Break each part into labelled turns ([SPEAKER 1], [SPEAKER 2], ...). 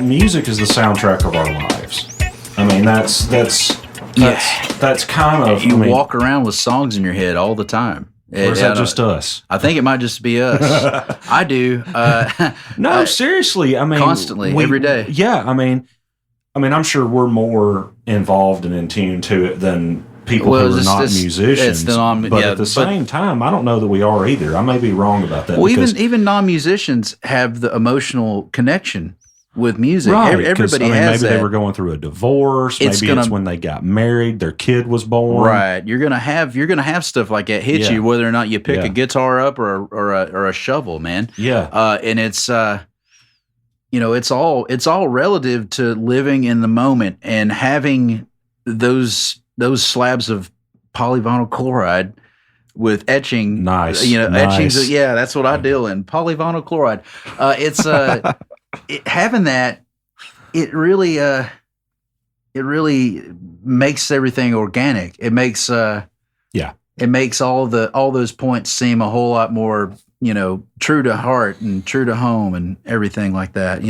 [SPEAKER 1] music is the soundtrack of our lives. I mean, that's kind of.
[SPEAKER 2] You walk around with songs in your head all the time.
[SPEAKER 1] Or is that just us?
[SPEAKER 2] I think it might just be us. I do.
[SPEAKER 1] No, seriously. I mean,
[SPEAKER 2] constantly, every day.
[SPEAKER 1] Yeah, I mean, I'm sure we're more involved and in tune to it than people who are not musicians. But at the same time, I don't know that we are either. I may be wrong about that.
[SPEAKER 2] Well, even non-musicians have the emotional connection with music.
[SPEAKER 1] Right,
[SPEAKER 2] everybody has
[SPEAKER 1] maybe
[SPEAKER 2] that.
[SPEAKER 1] they were going through a divorce. Maybe it's when they got married, their kid was born.
[SPEAKER 2] Right. You're gonna have stuff like that hit you, whether or not you pick a guitar up or a shovel, man.
[SPEAKER 1] Yeah.
[SPEAKER 2] And it's it's all relative to living in the moment and having those slabs of polyvinyl chloride with etching.
[SPEAKER 1] Nice.
[SPEAKER 2] Etchings. Yeah, that's what I deal in. Polyvinyl chloride. It's having that, it really makes everything organic. It makes it makes all those points seem a whole lot more, true to heart and true to home and everything like that.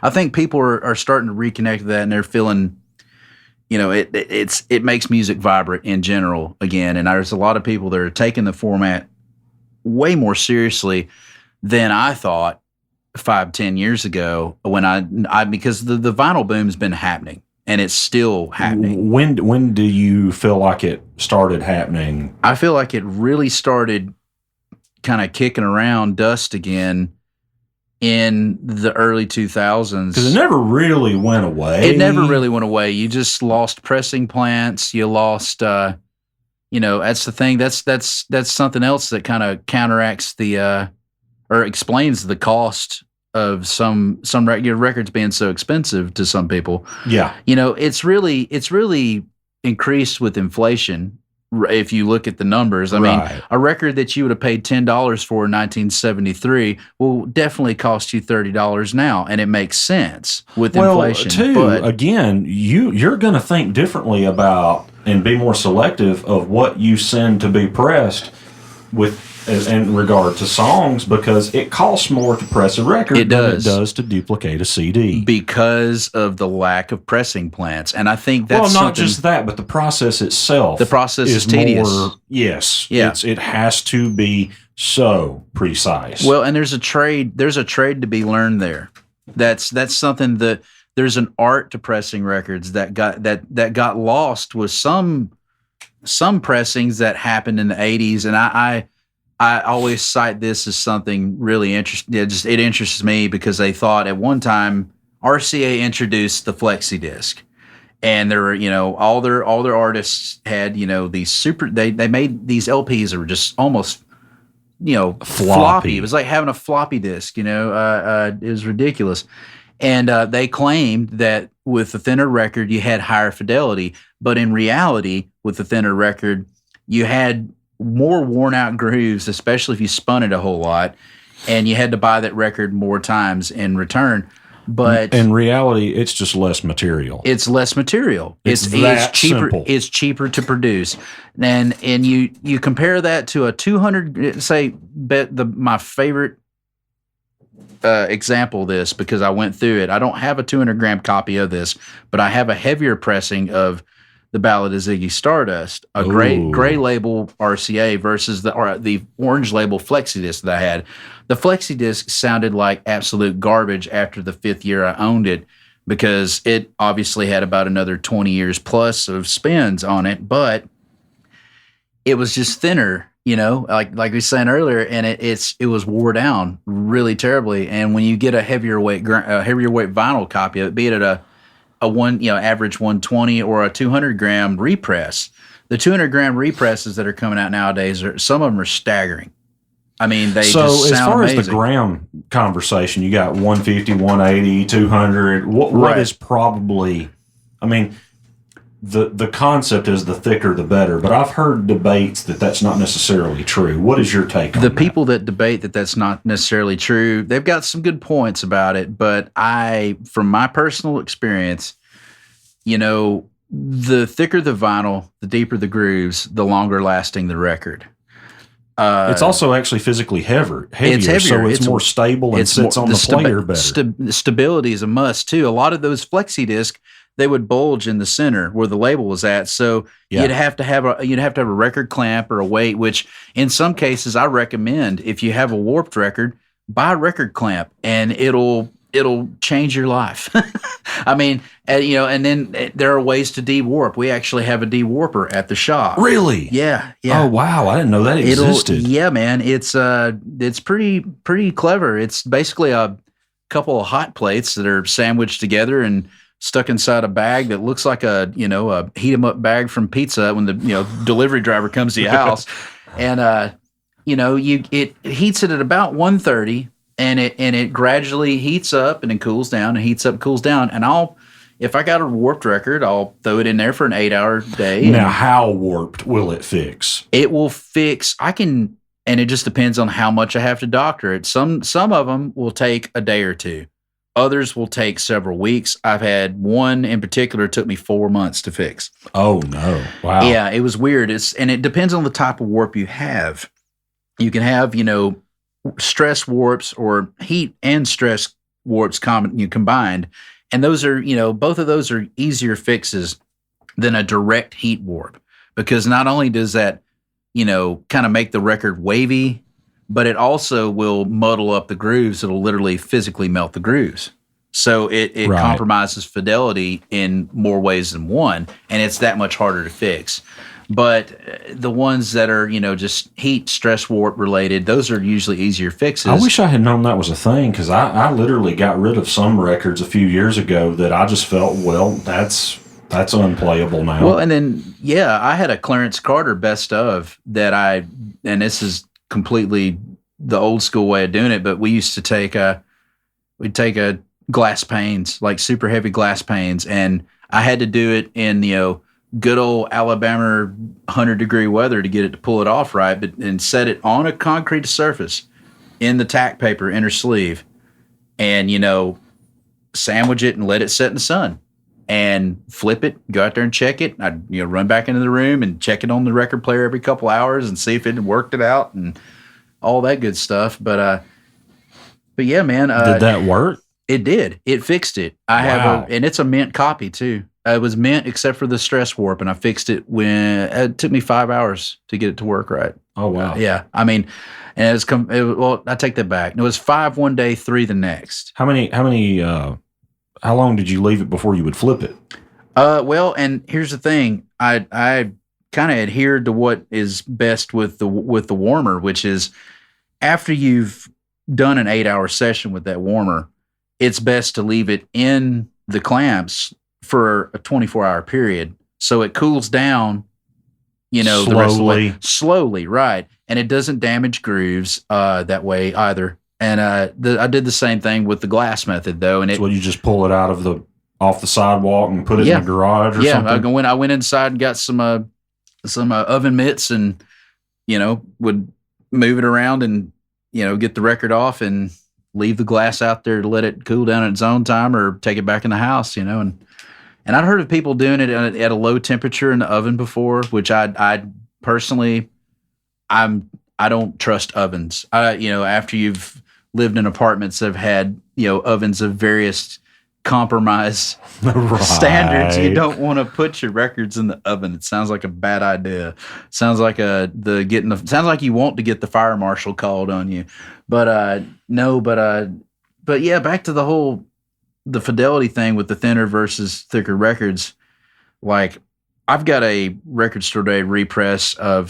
[SPEAKER 2] I think people are starting to reconnect to that, and they're feeling, it makes music vibrant in general again. And there's a lot of people that are taking the format way more seriously than I thought 5-10 years ago, when I because the vinyl boom's been happening, and it's still happening.
[SPEAKER 1] When do you feel like it started happening?
[SPEAKER 2] I feel like it really started kind of kicking around dust again in the early 2000s.
[SPEAKER 1] Because it never really went away.
[SPEAKER 2] It never really went away. You just lost pressing plants. You lost, that's the thing. That's something else that kind of counteracts or explains the cost of some records being so expensive to some people.
[SPEAKER 1] Yeah.
[SPEAKER 2] It's really increased with inflation. If you look at the numbers, I mean, a record that you would have paid $10 for in 1973 will definitely cost you $30 now, and it makes sense with inflation.
[SPEAKER 1] But again, you're going to think differently about and be more selective of what you send to be pressed in regard to songs, because it costs more to press a record than it does to duplicate a CD.
[SPEAKER 2] Because of the lack of pressing plants. And I think that's
[SPEAKER 1] not just that, but the process itself.
[SPEAKER 2] The process is tedious.
[SPEAKER 1] Yes.
[SPEAKER 2] Yeah.
[SPEAKER 1] It has to be so precise.
[SPEAKER 2] Well, and there's a trade to be learned there. That's something that there's an art to pressing records that got lost with some pressings that happened in the 80s. And I always cite this as something really interesting. It interests me because they thought at one time RCA introduced the flexi disc, and there were all their artists had these super. They made these LPs that were just almost floppy. It was like having a floppy disk. It was ridiculous, and they claimed that with the thinner record you had higher fidelity, but in reality, with the thinner record you had more worn out grooves, especially if you spun it a whole lot, and you had to buy that record more times in return. But
[SPEAKER 1] in reality, it's just less material.
[SPEAKER 2] It's less material. It's cheaper.
[SPEAKER 1] Simple.
[SPEAKER 2] It's cheaper to produce, and you compare that to a 200. My favorite example of this, because I went through it. I don't have a 200 gram copy of this, but I have a heavier pressing of The Ballad of Ziggy Stardust, a gray label RCA versus the orange label flexi disc that I had. The flexi disc sounded like absolute garbage after the 5th year I owned it, because it obviously had about another 20 years plus of spins on it, but it was just thinner, like we were saying earlier, and it was wore down really terribly. And when you get a heavier weight vinyl copy of it, be it at a average 120 or a 200 gram repress. The 200 gram represses that are coming out nowadays, some of them are staggering. I mean, they just sound amazing. So as far as the gram
[SPEAKER 1] conversation, you got 150, 180, 200. What is probably, I mean, the concept is the thicker the better, but I've heard debates that that's not necessarily true. What is your take on that?
[SPEAKER 2] The people that debate that that's not necessarily true, they've got some good points about it, but from my personal experience, the thicker the vinyl, the deeper the grooves, the longer lasting the record.
[SPEAKER 1] It's also actually physically heavier,
[SPEAKER 2] It's heavier.
[SPEAKER 1] so it's more stable and sits on the player better.
[SPEAKER 2] Stability is a must too. A lot of those flexi disc, they would bulge in the center where the label was at. So you'd have to have a record clamp or a weight. Which in some cases I recommend, if you have a warped record, buy a record clamp, and it'll change your life. I mean, and then there are ways to de-warp. We actually have a de-warper at the shop.
[SPEAKER 1] Really?
[SPEAKER 2] Yeah.
[SPEAKER 1] Oh wow, I didn't know that existed.
[SPEAKER 2] Yeah, man. It's pretty clever. It's basically a couple of hot plates that are sandwiched together and stuck inside a bag that looks like a heat 'em up bag from pizza when the delivery driver comes to your house, and it heats it at about 130. And it gradually heats up and then cools down and heats up, cools down. And if I got a warped record, I'll throw it in there for an 8-hour day.
[SPEAKER 1] Now, how warped will it fix?
[SPEAKER 2] It will fix. And it just depends on how much I have to doctor it. Some of them will take a day or two. Others will take several weeks. I've had one in particular, it took me 4 months to fix.
[SPEAKER 1] Oh no! Wow.
[SPEAKER 2] Yeah, it was weird. And it depends on the type of warp you have. You can have stress warps or heat and stress warps combined, and those are both of those are easier fixes than a direct heat warp, because not only does that kind of make the record wavy, but it also will muddle up the grooves. It'll literally physically melt the grooves, so it
[SPEAKER 1] Right.
[SPEAKER 2] compromises fidelity in more ways than one, and it's that much harder to fix. But the ones that are, just heat stress warp related, those are usually easier fixes.
[SPEAKER 1] I wish I had known that was a thing, because I literally got rid of some records a few years ago that I just felt, well, that's unplayable now.
[SPEAKER 2] Well, and then, I had a Clarence Carter best of and this is completely the old school way of doing it, but we used to we'd take a glass panes, like super heavy glass panes, and I had to do it in, good old Alabama 100-degree weather to get it to pull it off right, and set it on a concrete surface in the tack paper inner sleeve, and sandwich it and let it set in the sun, and flip it, go out there and check it. I'd run back into the room and check it on the record player every couple hours and see if it worked it out and all that good stuff. But yeah, man,
[SPEAKER 1] did that work?
[SPEAKER 2] It did. It fixed it. And it's a mint copy too. It was mint except for the stress warp, and I fixed it when it took me 5 hours to get it to work right.
[SPEAKER 1] Oh wow!
[SPEAKER 2] Yeah, I mean, and I take that back. It was 5 one day, 3 the next.
[SPEAKER 1] How long did you leave it before you would flip it?
[SPEAKER 2] Well, and here's the thing. I kind of adhered to what is best with the warmer, which is after you've done an 8-hour session with that warmer, it's best to leave it in the clamps for a 24-hour period, so it cools down,
[SPEAKER 1] slowly.
[SPEAKER 2] the rest of the way. Slowly, right, and it doesn't damage grooves that way either. And I did the same thing with the glass method though, and
[SPEAKER 1] So you just pull it off the sidewalk and put it in the garage or something?
[SPEAKER 2] I went inside and got some oven mitts, and would move it around and get the record off and leave the glass out there to let it cool down at its own time, or take it back in the house, And I'd heard of people doing it at a low temperature in the oven before, which I personally, I don't trust ovens. After you've lived in apartments that have had, ovens of various compromise standards, you don't want to put your records in the oven. It sounds like a bad idea. Sounds like sounds like you want to get the fire marshal called on you. But yeah, back to the fidelity thing with the thinner versus thicker records. Like, I've got a Record Store Day repress of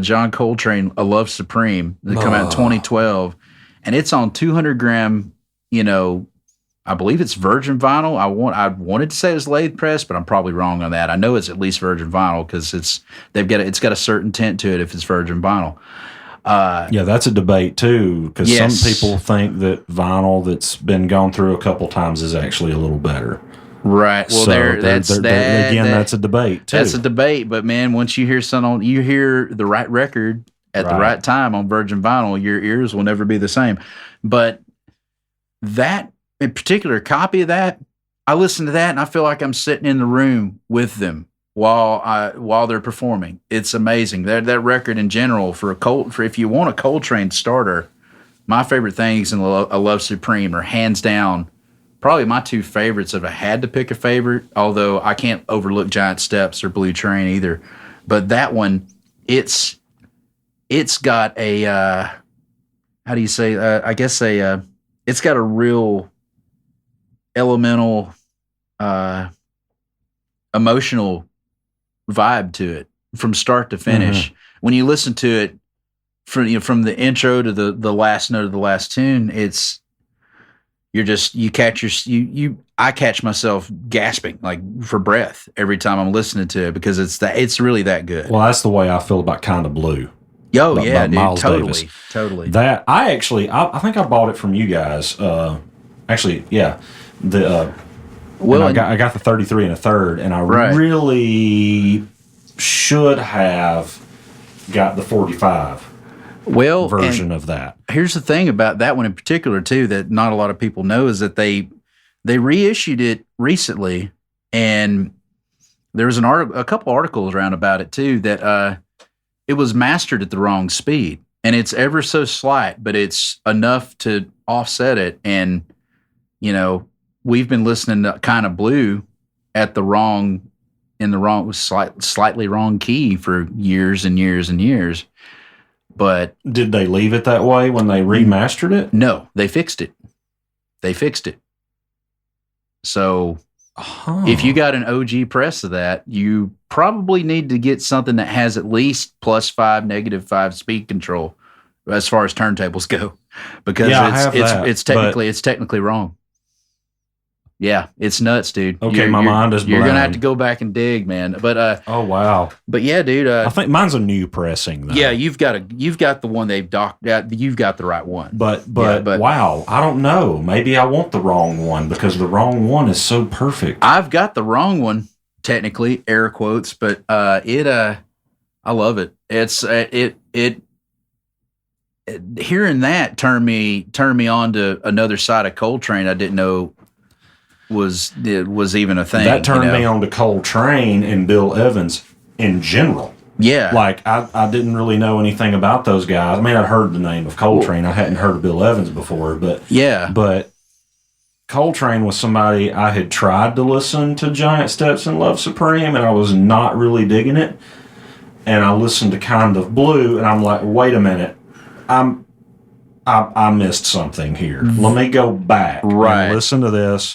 [SPEAKER 2] John Coltrane, A Love Supreme, that come out in 2012, and it's on 200 gram, I believe it's virgin vinyl. I wanted to say it was lathe press, but I'm probably wrong on that. I know it's at least virgin vinyl, because it's got a certain tint to it if it's virgin vinyl.
[SPEAKER 1] Yeah, that's a debate too, because some people think that vinyl that's been gone through a couple times is actually a little better.
[SPEAKER 2] Right. Well,
[SPEAKER 1] so that's a debate too.
[SPEAKER 2] That's a debate, but man, once you hear you hear the right record at the right time on virgin vinyl, your ears will never be the same. But that in particular copy of that, I listen to that and I feel like I'm sitting in the room with them while they're performing. It's amazing. That record in general for if you want a Coltrane starter, my favorite things in A Love Supreme are hands down probably my two favorites if I had to pick a favorite, although I can't overlook Giant Steps or Blue Train either. But that one, it's got a how do you say? I guess it's got a real elemental, emotional vibe to it from start to finish. When you listen to it from the intro to the last note of the last tune, I catch myself gasping like for breath every time I'm listening to it because it's really that good.
[SPEAKER 1] Well, that's the way I feel about Kinda Blue.
[SPEAKER 2] Oh yeah, dude,
[SPEAKER 1] Miles
[SPEAKER 2] totally,
[SPEAKER 1] Davis.
[SPEAKER 2] totally.
[SPEAKER 1] That I think I bought it from you guys. Actually, yeah. I got the 33 and a third, and I really should have got the 45 version of that.
[SPEAKER 2] Here's the thing about that one in particular too that not a lot of people know is that they reissued it recently, and there was a couple articles around about it too that it was mastered at the wrong speed, and it's ever so slight, but it's enough to offset it. And we've been listening to Kinda Blue at slightly wrong key for years and years and years. But
[SPEAKER 1] did they leave it that way when they remastered it?
[SPEAKER 2] No, they fixed it. So if you got an OG press of that, you probably need to get something that has at least +5, -5 speed control as far as turntables go, because it's technically wrong. Yeah, it's nuts, dude.
[SPEAKER 1] Okay, my mind is blown.
[SPEAKER 2] You're gonna have to go back and dig, man. But
[SPEAKER 1] oh wow.
[SPEAKER 2] But yeah, dude.
[SPEAKER 1] I think mine's a new pressing though.
[SPEAKER 2] Yeah, you've got the one they've docked. You've got the right one.
[SPEAKER 1] But wow, I don't know. Maybe I want the wrong one because the wrong one is so perfect.
[SPEAKER 2] I've got the wrong one, technically, air quotes, but I love it. It's hearing that turned me on to another side of Coltrane I didn't know was even a thing.
[SPEAKER 1] That turned me on to Coltrane and Bill Evans in general.
[SPEAKER 2] Yeah.
[SPEAKER 1] Like, I didn't really know anything about those guys. I mean, I'd heard the name of Coltrane. I hadn't heard of Bill Evans before, but
[SPEAKER 2] yeah.
[SPEAKER 1] But Coltrane was somebody I had tried to listen to Giant Steps and Love Supreme, and I was not really digging it. And I listened to Kind of Blue, and I'm like, wait a minute. I missed something here. Let me go back and listen to this.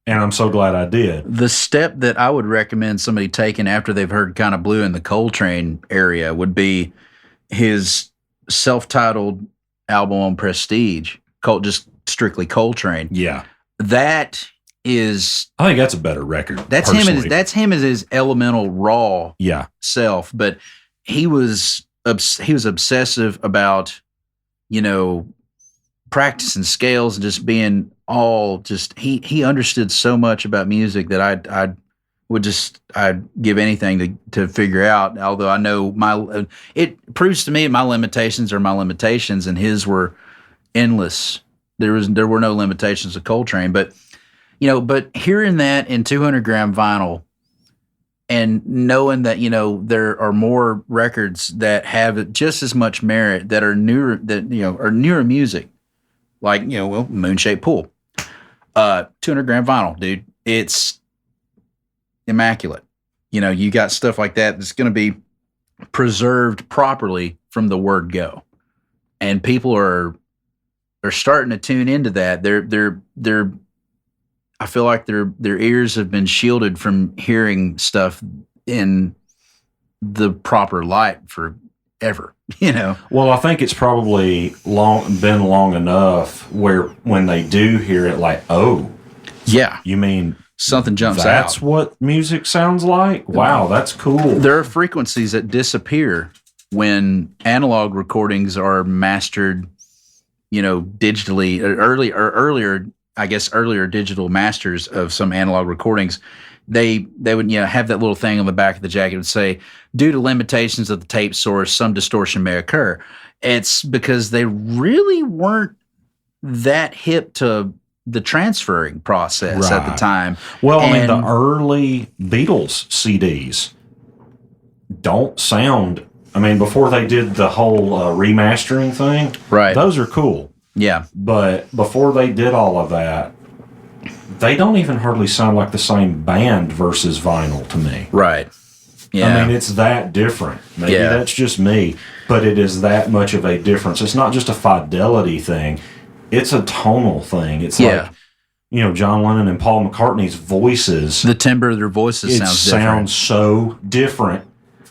[SPEAKER 1] And I'm so glad I did.
[SPEAKER 2] The step that I would recommend somebody taking after they've heard Kinda Blue in the Coltrane area would be his self-titled album on Prestige, just strictly Coltrane.
[SPEAKER 1] Yeah.
[SPEAKER 2] That is...
[SPEAKER 1] I think that's a better record.
[SPEAKER 2] That's him as his elemental raw self. But he was obsessive about, practicing scales and just being he understood so much about music that I'd give anything to figure out. Although I know it proves to me my limitations are my limitations, and his were endless. There were no limitations of Coltrane, but hearing that in 200-gram vinyl and knowing that there are more records that have just as much merit that are newer music. Like, Moonshaped Pool. 200-gram vinyl, dude. It's immaculate. You got stuff like that that's going to be preserved properly from the word go. And people are starting to tune into that. They're I feel like their ears have been shielded from hearing stuff in the proper light forever.
[SPEAKER 1] Well, I think it's probably been long enough where when they do hear it, like, oh,
[SPEAKER 2] yeah,
[SPEAKER 1] you mean
[SPEAKER 2] something jumps out.
[SPEAKER 1] That's what music sounds like? Wow, that's cool.
[SPEAKER 2] There are frequencies that disappear when analog recordings are mastered, digitally. Earlier digital masters of some analog recordings, they would have that little thing on the back of the jacket that would say, due to limitations of the tape source, some distortion may occur. It's because they really weren't that hip to the transferring process at the
[SPEAKER 1] Right.
[SPEAKER 2] time.
[SPEAKER 1] Well, I mean,
[SPEAKER 2] And-
[SPEAKER 1] the early Beatles CDs don't sound. I mean, before they did the whole remastering thing,
[SPEAKER 2] Right.
[SPEAKER 1] Those are cool.
[SPEAKER 2] Yeah.
[SPEAKER 1] But before they did all of that, they don't even hardly sound like the same band versus vinyl to me.
[SPEAKER 2] Right. Yeah.
[SPEAKER 1] I mean, it's that different. Maybe
[SPEAKER 2] Yeah.
[SPEAKER 1] that's just me, but it is that much of a difference. It's not just a fidelity thing. It's a tonal thing. It's like, John Lennon and Paul McCartney's voices.
[SPEAKER 2] the timbre of their voices
[SPEAKER 1] It
[SPEAKER 2] sounds different.
[SPEAKER 1] sounds so different.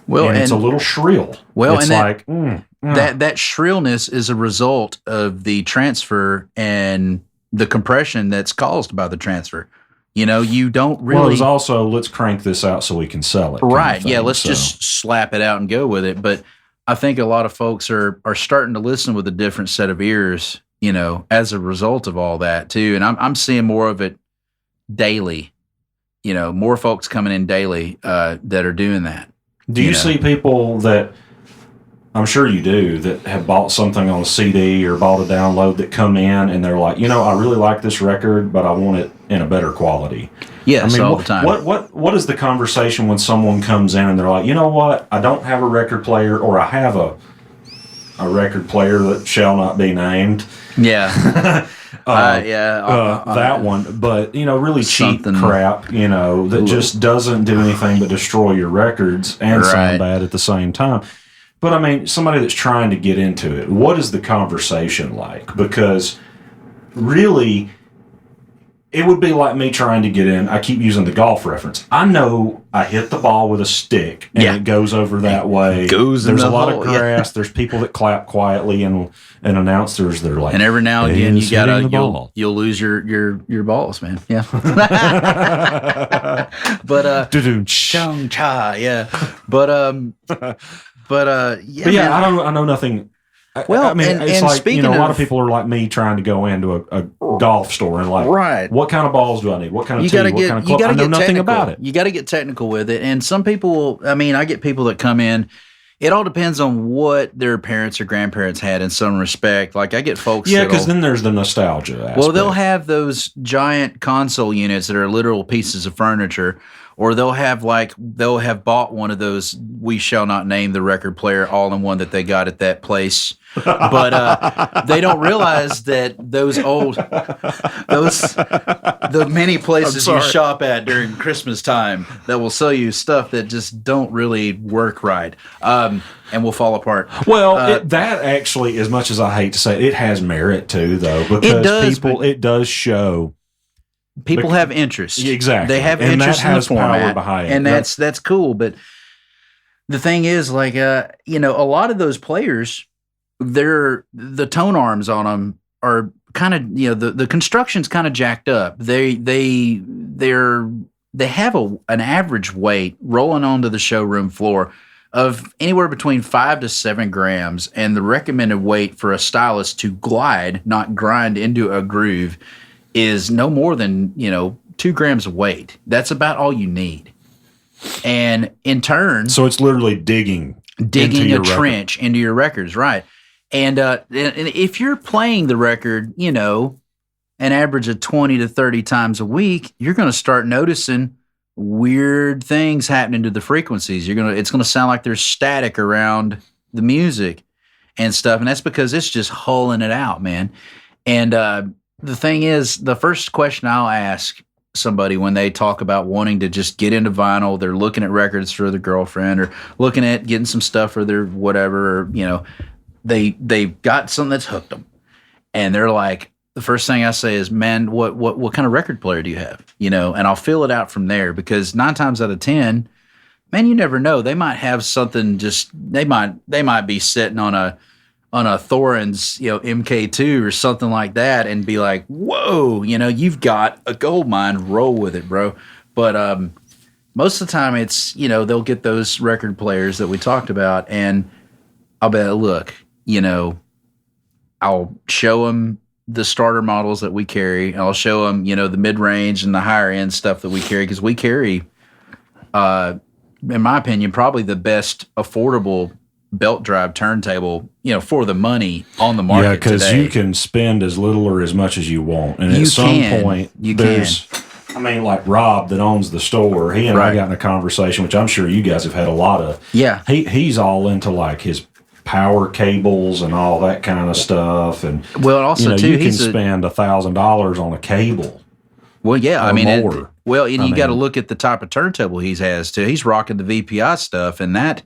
[SPEAKER 2] Well,
[SPEAKER 1] and it's a little shrill.
[SPEAKER 2] Well,
[SPEAKER 1] it's
[SPEAKER 2] and that shrillness is a result of the transfer and the compression that's caused by the transfer. You don't really.
[SPEAKER 1] Well, it was also, let's crank this out so we can sell it. kind of
[SPEAKER 2] Right.
[SPEAKER 1] thing,
[SPEAKER 2] Yeah. Let's
[SPEAKER 1] so.
[SPEAKER 2] just slap it out and go with it. But I think a lot of folks are starting to listen with a different set of ears, as a result of all that too. And I'm seeing more of it daily, more folks coming in daily that are doing that.
[SPEAKER 1] Do you see people that, I'm sure you do, that have bought something on a CD or bought a download that come in and they're like, I really like this record, but I want it in a better quality?
[SPEAKER 2] Yes,
[SPEAKER 1] I mean,
[SPEAKER 2] all the time.
[SPEAKER 1] What is the conversation when someone comes in and they're like, you know what, I don't have a record player, or I have a record player that shall not be named.
[SPEAKER 2] Yeah.
[SPEAKER 1] That one, but really cheap
[SPEAKER 2] Something-
[SPEAKER 1] crap, that just doesn't do anything but destroy your records and
[SPEAKER 2] Right.
[SPEAKER 1] sound bad at the same time. But I mean, somebody that's trying to get into it, what is the conversation like? Because really, it would be like me trying to get in. I keep using the golf reference. I know I hit the ball with a stick and
[SPEAKER 2] Yeah.
[SPEAKER 1] it goes over that way.
[SPEAKER 2] goes in
[SPEAKER 1] There's
[SPEAKER 2] the
[SPEAKER 1] a lot
[SPEAKER 2] hole,
[SPEAKER 1] of
[SPEAKER 2] yeah.
[SPEAKER 1] grass. There's people that clap quietly and announcers that are like,
[SPEAKER 2] And every now and again,
[SPEAKER 1] "He's
[SPEAKER 2] you gotta
[SPEAKER 1] hitting the ball."
[SPEAKER 2] you'll lose your balls, man. Yeah. But chung cha, yeah. But yeah.
[SPEAKER 1] But yeah,
[SPEAKER 2] man.
[SPEAKER 1] I know nothing.
[SPEAKER 2] Well,
[SPEAKER 1] I mean,
[SPEAKER 2] and-
[SPEAKER 1] it's
[SPEAKER 2] and
[SPEAKER 1] like,
[SPEAKER 2] speaking
[SPEAKER 1] a lot of
[SPEAKER 2] of-
[SPEAKER 1] people are like me trying to go into a golf store and like,
[SPEAKER 2] Right.
[SPEAKER 1] what kind of balls do I need? What kind of
[SPEAKER 2] You
[SPEAKER 1] tee?
[SPEAKER 2] gotta
[SPEAKER 1] What
[SPEAKER 2] get
[SPEAKER 1] kind of
[SPEAKER 2] you
[SPEAKER 1] club?
[SPEAKER 2] gotta
[SPEAKER 1] I know
[SPEAKER 2] get
[SPEAKER 1] nothing
[SPEAKER 2] technical.
[SPEAKER 1] about it.
[SPEAKER 2] You gotta get technical with it. And some people, I get people that come in. It all depends on what their parents or grandparents had in some respect. Like I get folks.
[SPEAKER 1] Yeah,
[SPEAKER 2] that'll-
[SPEAKER 1] because then there's the nostalgia aspect.
[SPEAKER 2] Well, they'll have those giant console units that are literal pieces of furniture, or they'll have bought one of those, we shall not name the record player, all in one that they got at that place. But they don't realize that the many places you shop at during Christmas time that will sell you stuff that just don't really work right, and will fall apart.
[SPEAKER 1] Well, that actually, as much as I hate to say it, it has merit too, though, because
[SPEAKER 2] does,
[SPEAKER 1] it does show.
[SPEAKER 2] People have interest.
[SPEAKER 1] Exactly.
[SPEAKER 2] They have
[SPEAKER 1] And
[SPEAKER 2] interest
[SPEAKER 1] that
[SPEAKER 2] in the
[SPEAKER 1] has power
[SPEAKER 2] format,
[SPEAKER 1] behind it.
[SPEAKER 2] and that's cool. But the thing is, like, a lot of those players, the tone arms on them are kind of, the construction's kind of jacked up. They have an average weight rolling onto the showroom floor of anywhere between 5 to 7 grams, and the recommended weight for a stylus to glide, not grind into a groove, is no more than 2 grams of weight. That's about all you need. And in turn,
[SPEAKER 1] So it's literally digging into
[SPEAKER 2] a
[SPEAKER 1] your record.
[SPEAKER 2] trench into your records, right? And if you're playing the record, an average of 20 to 30 times a week, you're going to start noticing weird things happening to the frequencies. It's going to sound like there's static around the music and stuff, and that's because it's just hulling it out, man. And the thing is, the first question I'll ask somebody when they talk about wanting to just get into vinyl, they're looking at records for their girlfriend or looking at getting some stuff for their whatever, or, they've got something that's hooked them, and they're like, the first thing I say is, man, what kind of record player do you have? And I'll fill it out from there, because 9 times out of 10, man, you never know. They might have something they might be sitting on a Thorin's, MK2 or something like that, and be like, whoa, you've got a gold mine, roll with it, bro. But most of the time it's, they'll get those record players that we talked about, and I'll be like, look, I'll show them the starter models that we carry, and I'll show them, the mid-range and the higher end stuff that we carry, because we carry, in my opinion, probably the best affordable belt drive turntable, for the money on the market.
[SPEAKER 1] Yeah, because
[SPEAKER 2] today.
[SPEAKER 1] you can spend as little or as much as you want, and
[SPEAKER 2] You
[SPEAKER 1] at some
[SPEAKER 2] can.
[SPEAKER 1] point,
[SPEAKER 2] You
[SPEAKER 1] there's. I mean, like Rob that owns the store, he and I
[SPEAKER 2] Right.
[SPEAKER 1] got in a conversation, which I'm sure you guys have had a lot of.
[SPEAKER 2] Yeah.
[SPEAKER 1] He's all into like his power cables and all that kind of stuff, and
[SPEAKER 2] Well, also too,
[SPEAKER 1] you can
[SPEAKER 2] he's
[SPEAKER 1] spend $1,000 on a cable.
[SPEAKER 2] Well, yeah,
[SPEAKER 1] or
[SPEAKER 2] I mean,
[SPEAKER 1] more.
[SPEAKER 2] and you got to look at the type of turntable he has too. He's rocking the VPI stuff, and that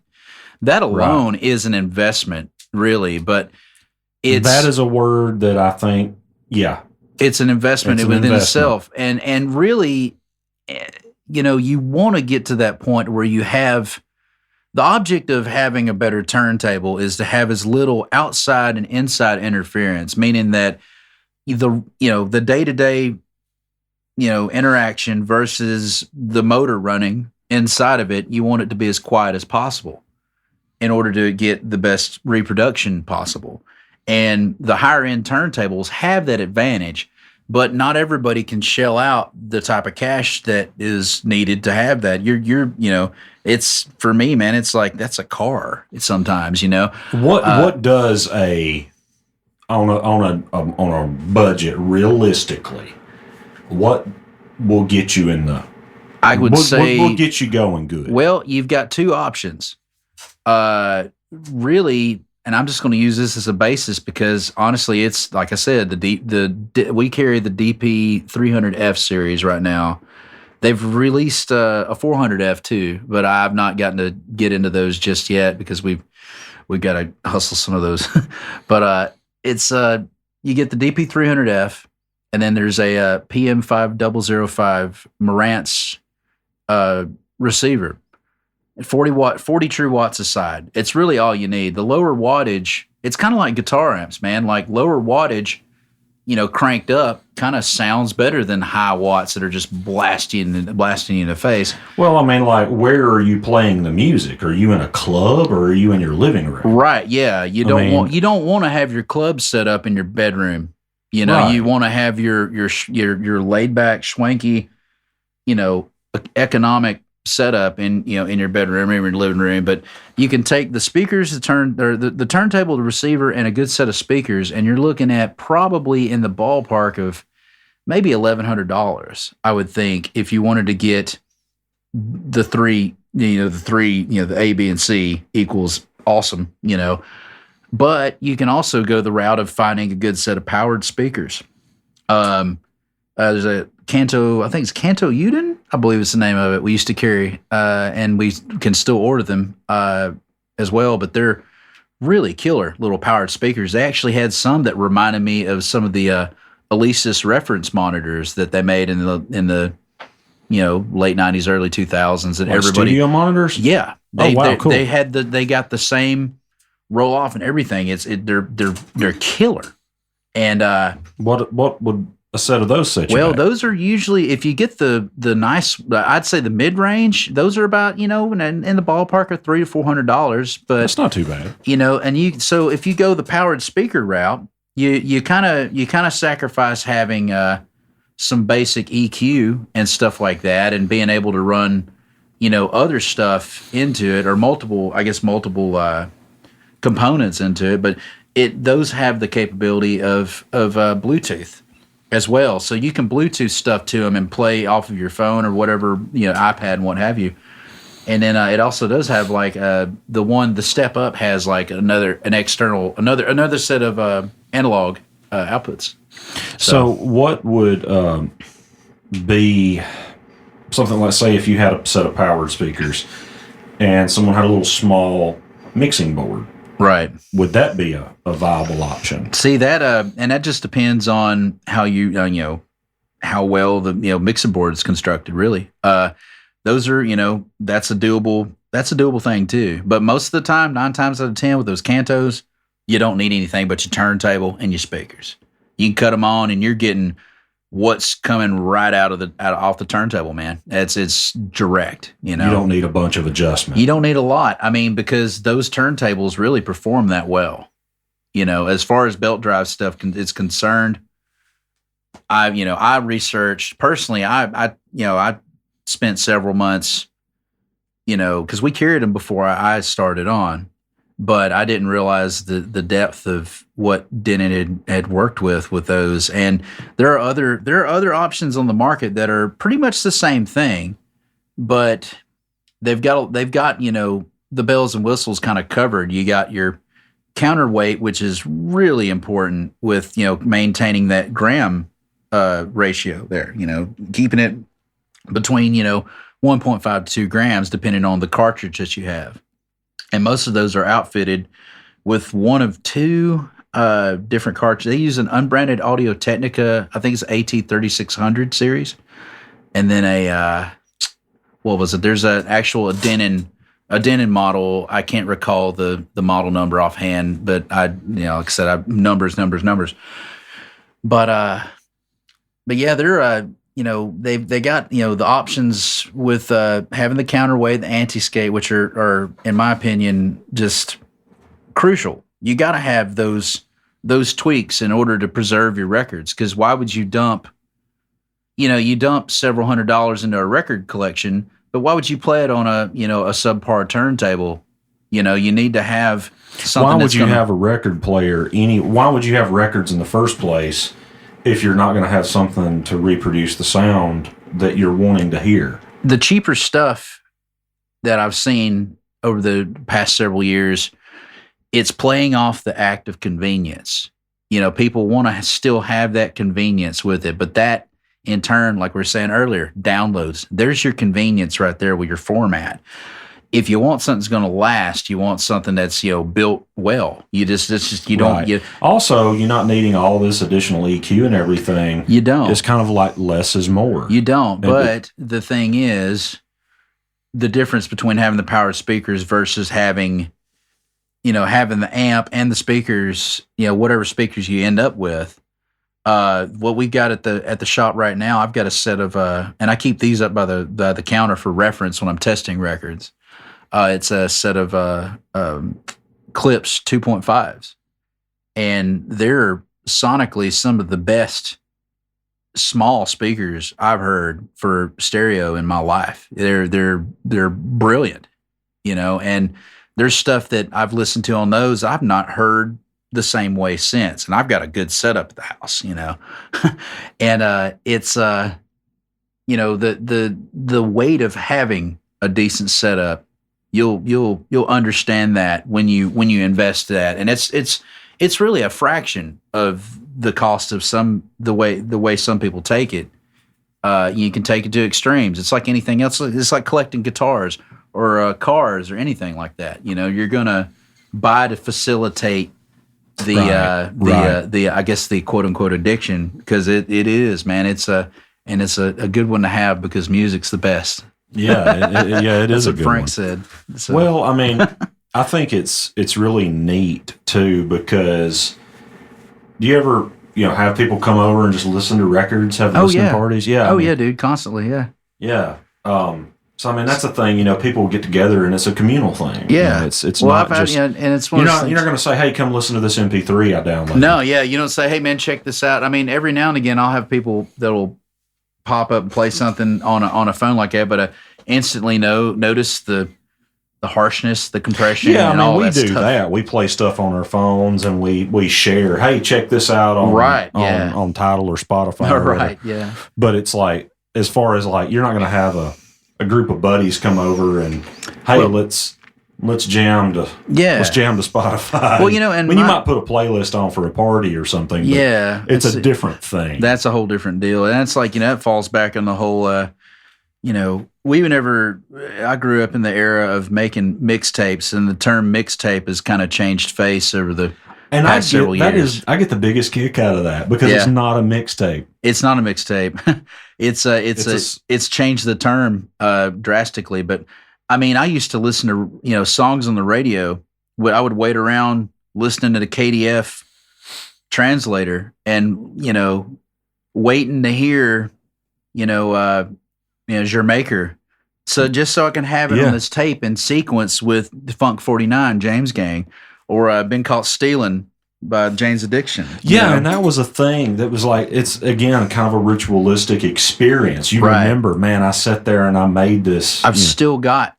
[SPEAKER 2] alone is an investment, really. But
[SPEAKER 1] that is a word that I think, yeah,
[SPEAKER 2] it's an investment within itself, and really, you want to get to that point where you have the object of having a better turntable is to have as little outside and inside interference, meaning that the day-to-day interaction versus the motor running inside of it, you want it to be as quiet as possible in order to get the best reproduction possible. And the higher end turntables have that advantage, but not everybody can shell out the type of cash that is needed to have that. It's for me, man, it's like that's a car sometimes,
[SPEAKER 1] What does on a budget realistically? What will get you in the?
[SPEAKER 2] I would say
[SPEAKER 1] what will get you going good.
[SPEAKER 2] Well, you've got two options. Really, and I'm just going to use this as a basis because honestly, it's like I said, we carry the DP 300F series right now. They've released a 400F too, but I've not gotten to get into those just yet because we've got to hustle some of those. But it's you get the DP 300F. And then there's a PM5005 Marantz receiver, 40 true watts a side. It's really all you need. The lower wattage, it's kind of like guitar amps, man. Like lower wattage, cranked up, kind of sounds better than high watts that are just blasting you in the face.
[SPEAKER 1] Well, I mean, like, where are you playing the music? Are you in a club or are you in your living room?
[SPEAKER 2] Right. Yeah. You don't want to have your club set up in your bedroom.
[SPEAKER 1] Right.
[SPEAKER 2] You want to have your laid back, schwanky, economic setup in your bedroom or your living room. But you can take the speakers, the turntable, the receiver, and a good set of speakers, and you're looking at probably in the ballpark of maybe $1,100. I would think if you wanted to get the three, the A, B, and C equals awesome, But you can also go the route of finding a good set of powered speakers. There's a Canto, I think it's Canto Uden, I believe it's the name of it. We used to carry, and we can still order them as well. But they're really killer little powered speakers. They actually had some that reminded me of some of the Alesis reference monitors that they made in the late '90s, early 2000s. And
[SPEAKER 1] like
[SPEAKER 2] everybody
[SPEAKER 1] studio monitors.
[SPEAKER 2] Yeah,
[SPEAKER 1] Cool.
[SPEAKER 2] They got the same roll off and everything. They're killer. And
[SPEAKER 1] what would a set of those set you
[SPEAKER 2] well,
[SPEAKER 1] back?
[SPEAKER 2] those are usually, if you get the nice, I'd say the mid range, those are about in the ballpark of $300 to $400. But
[SPEAKER 1] that's not too bad.
[SPEAKER 2] And so if you go the powered speaker route, you kind of sacrifice having some basic EQ and stuff like that, and being able to run other stuff into it, or multiple components into it, but those have the capability of Bluetooth as well. So you can Bluetooth stuff to them and play off of your phone or whatever, iPad and what have you. And then it also does have like the step up has like another set of analog outputs.
[SPEAKER 1] So what would be something like, say, if you had a set of powered speakers and someone had a little small mixing board?
[SPEAKER 2] Right.
[SPEAKER 1] Would that be a viable option?
[SPEAKER 2] See that, and that just depends on how how well the mixing board is constructed. Really, those are that's a doable thing too. But most of the time, 9 times out of 10, with those Cantos, you don't need anything but your turntable and your speakers. You can cut them on, and you're getting what's coming right off the turntable, man. It's direct. You
[SPEAKER 1] don't need a bunch of adjustment.
[SPEAKER 2] You don't need a lot. I mean, because those turntables really perform that well. As far as belt drive stuff is concerned, I researched personally. I spent several months, because we carried them before I started on, but I didn't realize the depth of what Denon had worked with those. And there are other options on the market that are pretty much the same thing, but they've got the bells and whistles kind of covered. You got your counterweight, which is really important with maintaining that gram ratio there. Keeping it between 1.5 to 2 grams, depending on the cartridge that you have. And most of those are outfitted with one of two different cartridges. They use an unbranded Audio Technica, I think it's AT3600 series, and then what was it? There's a Denon model. I can't recall the model number offhand, but like I said, numbers. But yeah, they're they got the options with having the counterweight, the anti-skate, which are in my opinion just crucial. You got to have those tweaks in order to preserve your records, because why would you dump several $100s into a record collection, but why would you play it on a subpar turntable? You need to have something.
[SPEAKER 1] Why would you have a record player? Why would you have records in the first place if you're not going to have something to reproduce the sound that you're wanting to hear?
[SPEAKER 2] The cheaper stuff that I've seen over the past several years, it's playing off the act of convenience. People want to still have that convenience with it, but that in turn, like we were saying earlier, downloads. There's your convenience right there with your format. If you want something that's going to last, you want something that's built well. You don't.
[SPEAKER 1] Also, you're not needing all this additional EQ and everything.
[SPEAKER 2] You don't.
[SPEAKER 1] It's kind of like less is more.
[SPEAKER 2] You don't. But the thing is, the difference between having the power speakers versus having the amp and the speakers, whatever speakers you end up with. What we've got at the shop right now, I've got a set of, and I keep these up by the counter for reference when I'm testing records. It's a set of Clips 2.5s, and they're sonically some of the best small speakers I've heard for stereo in my life. They're brilliant, and there's stuff that I've listened to on those I've not heard the same way since, and I've got a good setup at the house, and it's the weight of having a decent setup. You'll understand that when you invest that, and it's really a fraction of the cost of the way some people take it. You can take it to extremes. It's like anything else. It's like collecting guitars or cars or anything like that. You're gonna buy to facilitate the I guess the quote unquote addiction, because it is, man. It's a good one to have because music's the best.
[SPEAKER 1] Yeah, it is a good
[SPEAKER 2] Frank
[SPEAKER 1] one.
[SPEAKER 2] said. So.
[SPEAKER 1] Well, I mean, I think it's really neat too, because do you ever have people come over and just listen to records, have listening parties? Yeah.
[SPEAKER 2] Yeah, dude, constantly. Yeah.
[SPEAKER 1] Yeah. So I mean, that's the thing. People get together and it's a communal thing.
[SPEAKER 2] Yeah.
[SPEAKER 1] It's not just.
[SPEAKER 2] And it's one
[SPEAKER 1] you're not going to say, "Hey, come listen to this MP3 I downloaded."
[SPEAKER 2] No, yeah, you don't say, "Hey, man, check this out." I mean, every now and again, I'll have people that'll pop up and play something on a phone like that, but I instantly notice the harshness, the compression.
[SPEAKER 1] Yeah,
[SPEAKER 2] and
[SPEAKER 1] I mean,
[SPEAKER 2] all
[SPEAKER 1] we
[SPEAKER 2] that
[SPEAKER 1] do
[SPEAKER 2] stuff.
[SPEAKER 1] that. We play stuff on our phones and we share. Hey, check this out on Tidal or Spotify. Or
[SPEAKER 2] right. Yeah.
[SPEAKER 1] But it's like, as far as like, you're not going to have a group of buddies come over and hey, let's jam to Spotify.
[SPEAKER 2] Well, and
[SPEAKER 1] you might put a playlist on for a party or something. But
[SPEAKER 2] yeah,
[SPEAKER 1] it's a different thing.
[SPEAKER 2] That's a whole different deal, and that's like it falls back on the whole. I grew up in the era of making mixtapes, and the term mixtape has kind of changed face over the past several years.
[SPEAKER 1] I get the biggest kick out of that because it's not a mixtape.
[SPEAKER 2] It's not a mixtape. It's changed the term drastically, but. I mean, I used to listen to, songs on the radio. I would wait around listening to the KDF translator and, waiting to hear, Jermaker. So just so I can have it on this tape in sequence with the Funk 49, James Gang, or Been Caught Stealing by Jane's Addiction.
[SPEAKER 1] Yeah, and that was a thing that was like, it's, again, kind of a ritualistic experience. You remember, man, I sat there and I made this.
[SPEAKER 2] I've still got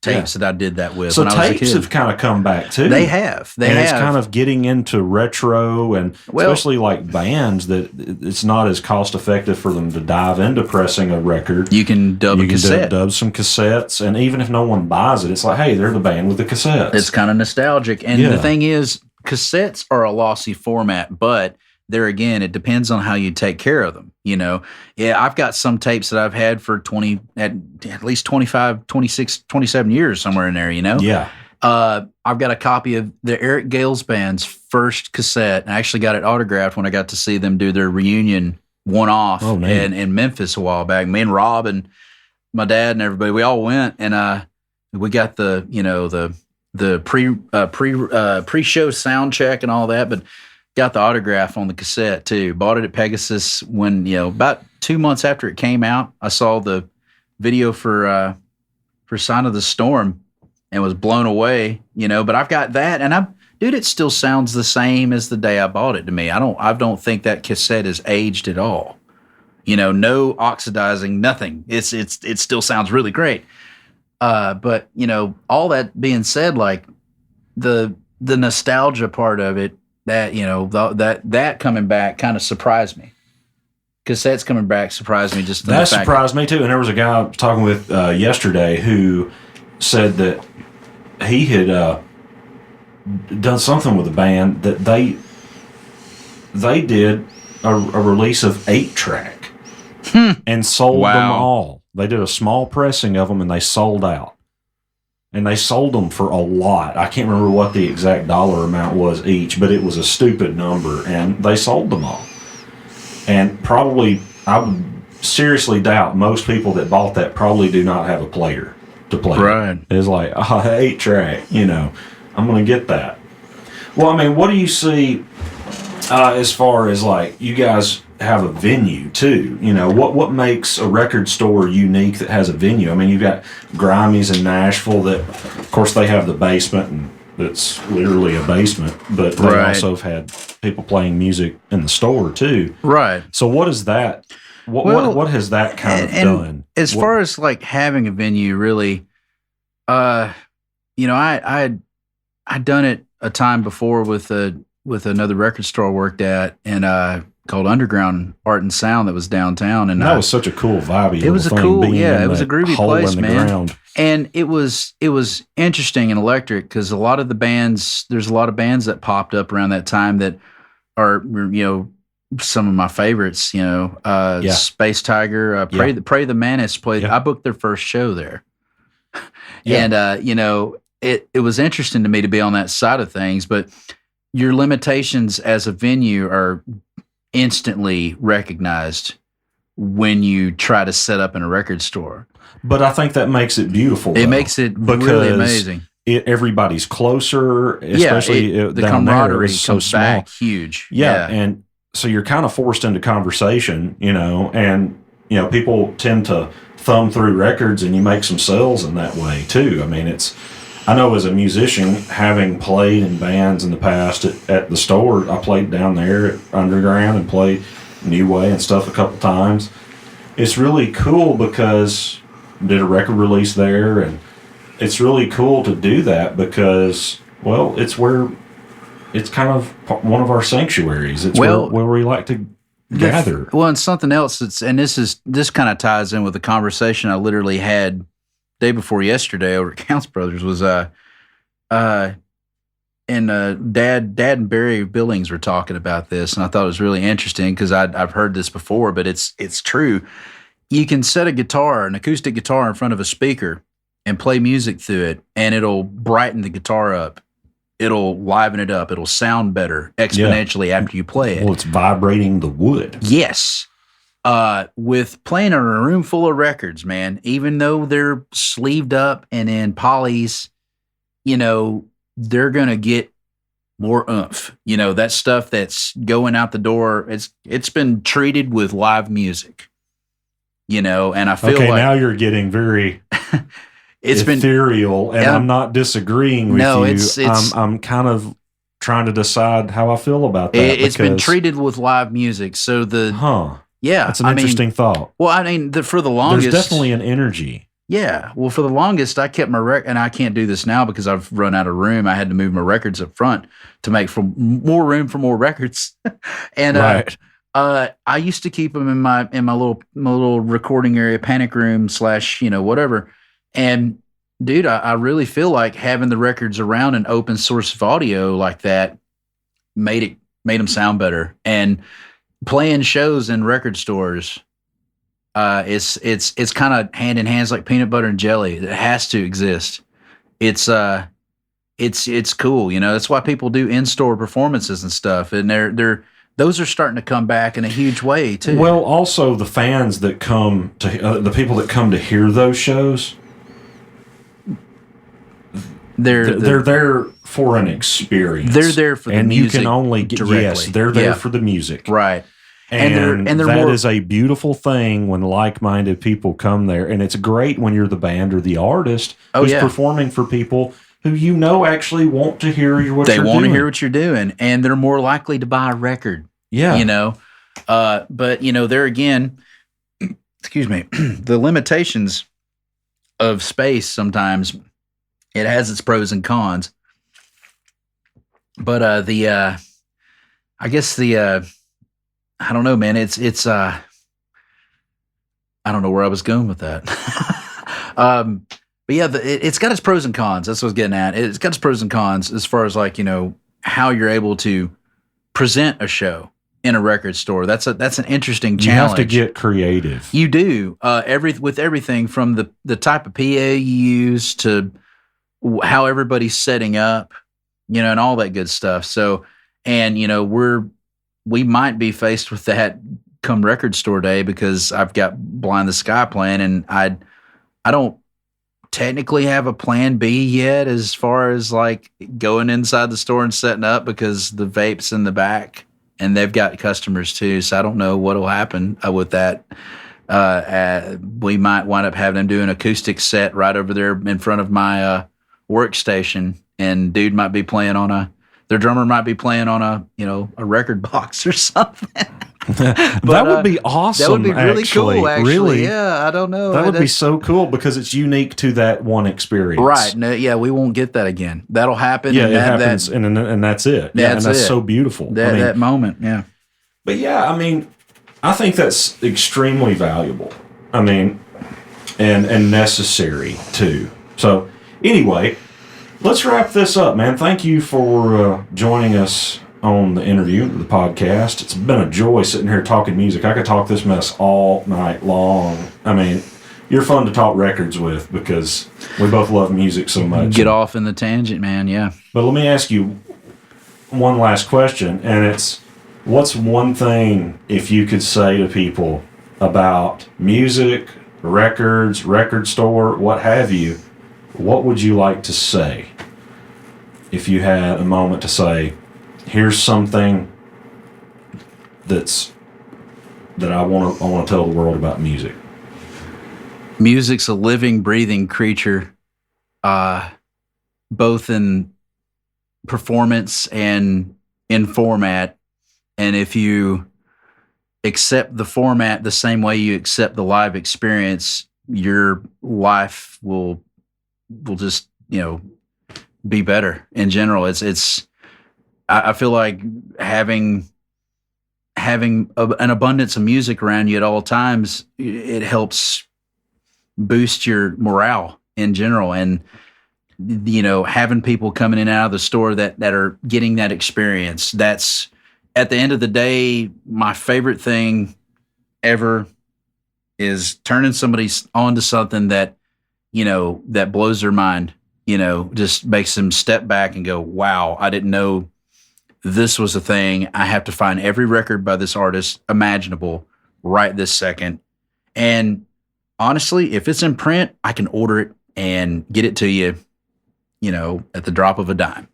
[SPEAKER 2] tapes that I did that with
[SPEAKER 1] So
[SPEAKER 2] when I was a
[SPEAKER 1] tapes
[SPEAKER 2] kid.
[SPEAKER 1] have kind of come back too.
[SPEAKER 2] They have. They
[SPEAKER 1] and
[SPEAKER 2] have.
[SPEAKER 1] it's kind of getting into retro, and especially like bands that it's not as cost effective for them to dive into pressing a record.
[SPEAKER 2] You can dub a cassette.
[SPEAKER 1] Dub some cassettes, and even if no one buys it, it's like, hey, they're the band with the cassettes.
[SPEAKER 2] It's kind of nostalgic. And the thing is, cassettes are a lossy format, but there again, it depends on how you take care of them. I've got some tapes that I've had for at least 25, 26, 27 years, somewhere in there,
[SPEAKER 1] Yeah.
[SPEAKER 2] I've got a copy of the Eric Gales Band's first cassette. I actually got it autographed when I got to see them do their reunion one-off in Memphis a while back. Me and Rob and my dad and everybody, we all went, and we got the pre-show sound check and all that, but got the autograph on the cassette too. Bought it at Pegasus when, about 2 months after it came out. I saw the video for Sign of the Storm and was blown away, but I've got that, and dude, it still sounds the same as the day I bought it to me. I don't think that cassette is aged at all. No oxidizing, nothing. It still sounds really great. But all that being said, like the nostalgia part of it, that that coming back kind of surprised me. Cassettes coming back surprised me. That
[SPEAKER 1] surprised me too. And there was a guy I was talking with yesterday who said that he had done something with a band that they did a release of 8-track and sold them all. They did a small pressing of them and they sold out. And they sold them for a lot. I can't remember what the exact dollar amount was each, but it was a stupid number, and they sold them all. And probably, I would seriously doubt most people that bought that probably do not have a player to play.
[SPEAKER 2] Right.
[SPEAKER 1] It's like, 8-track, I'm going to get that. Well, I mean, what do you see as far as, like, you guys have a venue too? What makes a record store unique that has a venue? I mean, you've got Grimey's in Nashville that, of course, they have the basement, and it's literally a basement, but they also have had people playing music in the store too. Right. So what is that? What has that kind of done?
[SPEAKER 2] As far as like having a venue, really, I'd done it a time before with another record store I worked at, and called Underground Art and Sound that was downtown, and
[SPEAKER 1] that was such a cool vibe.
[SPEAKER 2] It was a cool, it was a groovy place, man. Ground. And it was interesting and electric because there's a lot of bands that popped up around that time that are some of my favorites. Space Tiger, Pray the Mantis played. Yeah. I booked their first show there, and it was interesting to me to be on that side of things, but your limitations as a venue are instantly recognized when you try to set up in a record store.
[SPEAKER 1] But I think that makes it beautiful.
[SPEAKER 2] It makes it really amazing.
[SPEAKER 1] Everybody's closer, especially
[SPEAKER 2] the
[SPEAKER 1] down
[SPEAKER 2] camaraderie
[SPEAKER 1] there. It's
[SPEAKER 2] comes
[SPEAKER 1] so small.
[SPEAKER 2] Back huge.
[SPEAKER 1] Yeah, and so you're kind of forced into conversation, and people tend to thumb through records, and you make some sales in that way too. I mean, I know as a musician, having played in bands in the past at the store, I played down there at Underground and played New Way and stuff a couple times. It's really cool because I did a record release there, and it's really cool to do that because, well, it's kind of one of our sanctuaries. It's where we like to gather.
[SPEAKER 2] And something else this kind of ties in with the conversation I literally had day before yesterday over at Counts Brothers was Dad and Barry Billings were talking about this, and I thought it was really interesting because I've heard this before, but it's true. You can set an acoustic guitar in front of a speaker and play music through it, and it'll brighten the guitar up. It'll liven it up. It'll sound better exponentially after you play it.
[SPEAKER 1] Well, it's vibrating the wood.
[SPEAKER 2] Yes. With playing in a room full of records, man, even though they're sleeved up and in polys, they're going to get more oomph. That stuff that's going out the door, it's been treated with live music, and I feel like
[SPEAKER 1] now you're getting very ethereal, and I'm not disagreeing with you. I'm kind of trying to decide how I feel about that.
[SPEAKER 2] It's been treated with live music. So
[SPEAKER 1] Yeah, that's an interesting thought.
[SPEAKER 2] Well, for the longest,
[SPEAKER 1] there's definitely an energy.
[SPEAKER 2] Yeah. Well, for the longest, I kept my and I can't do this now because I've run out of room. I had to move my records up front to make for more room for more records. And
[SPEAKER 1] Right.
[SPEAKER 2] I used to keep them in my little recording area, panic room / whatever. And dude, I really feel like having the records around an open source of audio like that made them sound better. And playing shows in record stores, it's kind of hand in hands like peanut butter and jelly. It has to exist. It's cool. That's why people do in-store performances and stuff. And those are starting to come back in a huge way too.
[SPEAKER 1] Well, also the fans that come to the people that come to hear those shows, they're there for an experience.
[SPEAKER 2] They're there for the music.
[SPEAKER 1] And you can only get
[SPEAKER 2] directly.
[SPEAKER 1] Yes, they're there for the music.
[SPEAKER 2] Right.
[SPEAKER 1] And
[SPEAKER 2] they're
[SPEAKER 1] that
[SPEAKER 2] more,
[SPEAKER 1] is a beautiful thing when like-minded people come there. And it's great when you're the band or the artist who's performing for people who actually want to hear what you're doing.
[SPEAKER 2] They want to hear what you're doing, and they're more likely to buy a record.
[SPEAKER 1] Yeah.
[SPEAKER 2] But there again, excuse me, the limitations of space sometimes, it has its pros and cons. But I guess I don't know, man. It's I don't know where I was going with that. But yeah, it's got its pros and cons. That's what I was getting at. It's got its pros and cons as far as how you're able to present a show in a record store. That's an interesting challenge.
[SPEAKER 1] You have to get creative.
[SPEAKER 2] You do. With everything from the type of PA you use to how everybody's setting up, and all that good stuff. So, and we might be faced with that come record store day because I've got Blind the Sky playing, and I don't technically have a plan B yet as far as like going inside the store and setting up, because the vape's in the back and they've got customers too. So I don't know what'll happen with that. We might wind up having them do an acoustic set right over there in front of my workstation, and dude might be playing their drummer might be playing on a record box or something.
[SPEAKER 1] That would be awesome.
[SPEAKER 2] That would be really cool, actually.
[SPEAKER 1] Really.
[SPEAKER 2] Yeah, I don't know.
[SPEAKER 1] That would be so cool because it's unique to that one experience.
[SPEAKER 2] Right. No, yeah, we won't get that again. That'll happen.
[SPEAKER 1] Yeah, it happens, and that's it. Yeah, and that's so beautiful.
[SPEAKER 2] That moment, yeah.
[SPEAKER 1] But yeah, I think that's extremely valuable. And necessary too. So anyway, let's wrap this up, man. Thank you for joining us on the interview, the podcast. It's been a joy sitting here talking music. I could talk this mess all night long. You're fun to talk records with because we both love music so much.
[SPEAKER 2] Get off in the tangent, man, yeah.
[SPEAKER 1] But let me ask you one last question, and it's, what's one thing, if you could say to people about music, records, record store, what have you, what would you like to say? If you had a moment to say, here's something that I want to tell the world about music.
[SPEAKER 2] Music's a living, breathing creature, both in performance and in format. And if you accept the format the same way you accept the live experience, your life will just, be better in general. I feel like having an abundance of music around you at all times, it helps boost your morale in general. And, having people coming in and out of the store that are getting that experience, that's, at the end of the day, my favorite thing ever is turning somebody onto something that, that blows their mind, just makes them step back and go, wow, I didn't know this was a thing. I have to find every record by this artist imaginable right this second. And honestly, if it's in print, I can order it and get it to you, at the drop of a dime.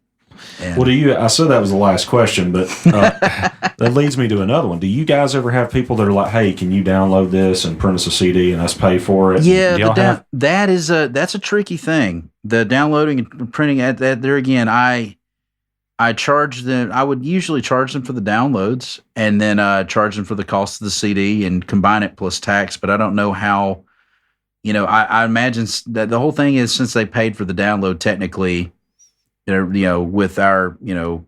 [SPEAKER 2] And
[SPEAKER 1] I said that was the last question, but that leads me to another one. Do you guys ever have people that are like, hey, can you download this and print us a CD and us pay for it?
[SPEAKER 2] Yeah, that's a tricky thing. The downloading and printing at that there again, I charge them. I would usually charge them for the downloads and then charge them for the cost of the CD and combine it plus tax. But I don't know how I imagine that the whole thing is, since they paid for the download, technically, with our, I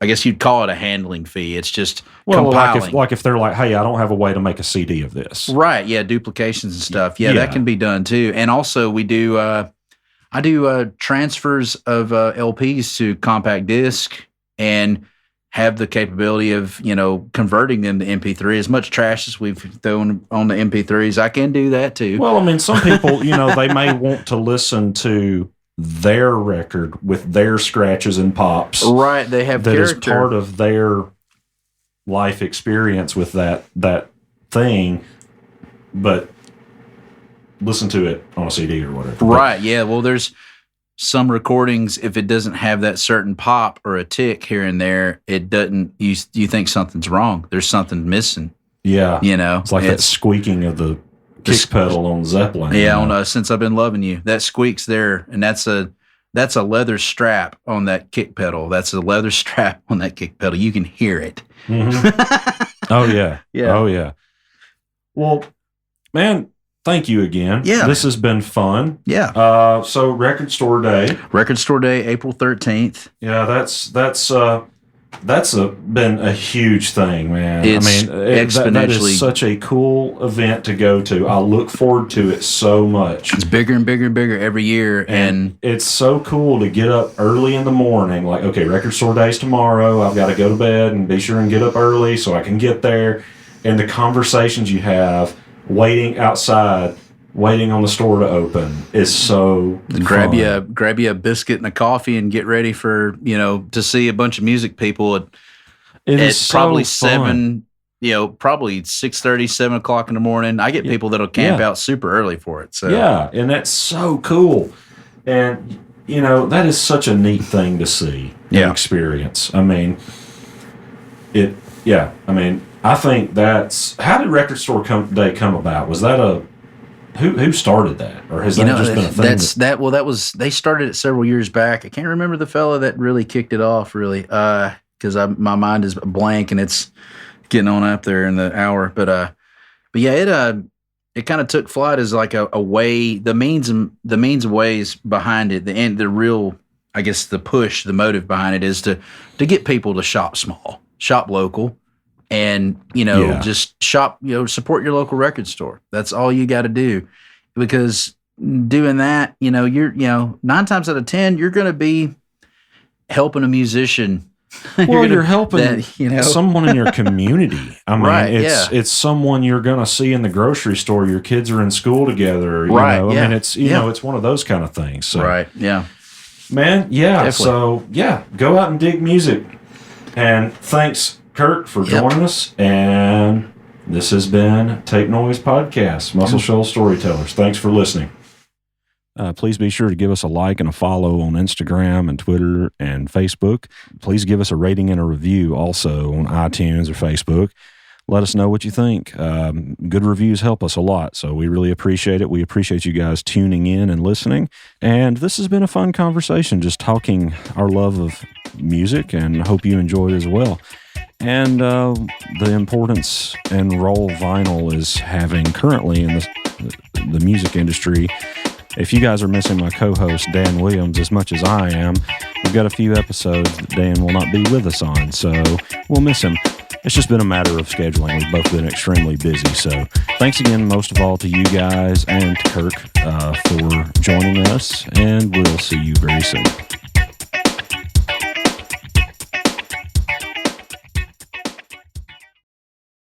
[SPEAKER 2] guess you'd call it a handling fee. It's just compiling.
[SPEAKER 1] Like if they're like, hey, I don't have a way to make a CD of this.
[SPEAKER 2] Right. Yeah. Duplications and stuff. Yeah, that can be done too. And also we do, I do transfers of LPs to compact disc and have the capability of, converting them to MP3. As much trash as we've thrown on the MP3s, I can do that too.
[SPEAKER 1] Well, I mean, some people, they may want to listen to their record with their scratches and pops.
[SPEAKER 2] Right. They have
[SPEAKER 1] that
[SPEAKER 2] character.
[SPEAKER 1] is part of their life experience with that thing, but listen to it on a CD or whatever.
[SPEAKER 2] Right. Yeah. Well, there's some recordings, if it doesn't have that certain pop or a tick here and there, it doesn't, you think something's wrong. There's something missing.
[SPEAKER 1] Yeah. It's like that squeaking of the kick pedal on Zeppelin.
[SPEAKER 2] Yeah, on Since I've Been Loving You. That squeaks there, and that's a leather strap on that kick pedal. That's a leather strap on that kick pedal. You can hear it.
[SPEAKER 1] Mm-hmm. Oh, yeah.
[SPEAKER 2] Yeah.
[SPEAKER 1] Oh, yeah. Well, man, thank you again.
[SPEAKER 2] Yeah.
[SPEAKER 1] This has been fun.
[SPEAKER 2] Yeah.
[SPEAKER 1] So Record Store Day.
[SPEAKER 2] Record Store Day, April 13th.
[SPEAKER 1] Yeah, that's been a huge thing, man.
[SPEAKER 2] It's exponentially.
[SPEAKER 1] That is such a cool event to go to. I look forward to it so much.
[SPEAKER 2] It's bigger and bigger and bigger every year, and
[SPEAKER 1] it's so cool to get up early in the morning. Like, okay, Record Store Day's tomorrow. I've got to go to bed and be sure and get up early so I can get there. And the conversations you have waiting outside, waiting on the store to open is so
[SPEAKER 2] grab
[SPEAKER 1] fun.
[SPEAKER 2] you a biscuit and a coffee and get ready for to see a bunch of music people at
[SPEAKER 1] so
[SPEAKER 2] probably
[SPEAKER 1] fun.
[SPEAKER 2] 7, probably 6:30, 7 o'clock in the morning. I get people that'll camp out super early for it. So
[SPEAKER 1] yeah, and that's so cool, and that is such a neat thing to see and experience. I mean, I think that's how did Record Store Day come about? Was that who started that, or has that just been a thing?
[SPEAKER 2] They started it several years back. I can't remember the fella that really kicked it off, really, because my mind is blank and it's getting on up there in the hour. But yeah, it kind of took flight as like a way, the means and ways behind it. The real, I guess, the push, the motive behind it is to get people to shop small, shop local. And, just shop, support your local record store. That's all you got to do. Because doing that, you're, 9 times out of 10, you're going to be helping a musician.
[SPEAKER 1] Well, you're helping someone in your community. I mean, it's someone you're going to see in the grocery store. Your kids are in school together.
[SPEAKER 2] Right.
[SPEAKER 1] I mean, it's, it's one of those kind of things. So,
[SPEAKER 2] right. Yeah.
[SPEAKER 1] Man. Yeah.
[SPEAKER 2] Definitely.
[SPEAKER 1] So, go out and dig music. And thanks, Kirk, for joining us, and this has been Tape Noise Podcast, Muscle Shoals Storytellers. Thanks for listening. Please be sure to give us a like and a follow on Instagram and Twitter and Facebook. Please give us a rating and a review also on iTunes or Facebook. Let us know what you think. Good reviews help us a lot, so we really appreciate it. We appreciate you guys tuning in and listening. And this has been a fun conversation, just talking our love of music, and hope you enjoyed as well. And the importance and role vinyl is having currently in the music industry. If you guys are missing my co-host, Dan Williams, as much as I am, we've got a few episodes that Dan will not be with us on, so we'll miss him. It's just been a matter of scheduling. We've both been extremely busy, so thanks again, most of all, to you guys and to Kirk for joining us, and we'll see you very soon.